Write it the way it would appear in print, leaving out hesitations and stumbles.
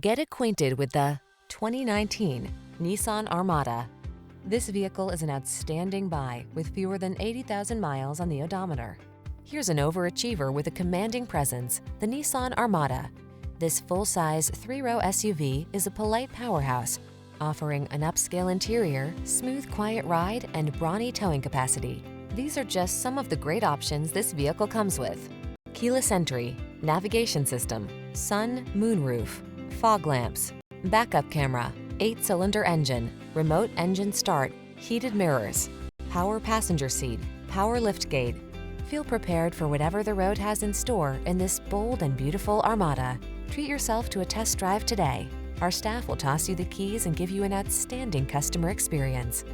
Get acquainted with the 2019 Nissan Armada. This vehicle is an outstanding buy with fewer than 80,000 miles on the odometer. Here's an overachiever with a commanding presence, the Nissan Armada. This full-size three-row SUV is a polite powerhouse, offering an upscale interior, smooth, quiet ride, and brawny towing capacity. These are just some of the great options this vehicle comes with: keyless entry, navigation system, sun, moonroof, fog lamps, backup camera, 8-cylinder engine, remote engine start, heated mirrors, power passenger seat, power liftgate. Feel prepared for whatever the road has in store in this bold and beautiful Armada. Treat yourself to a test drive today. Our staff will toss you the keys and give you an outstanding customer experience.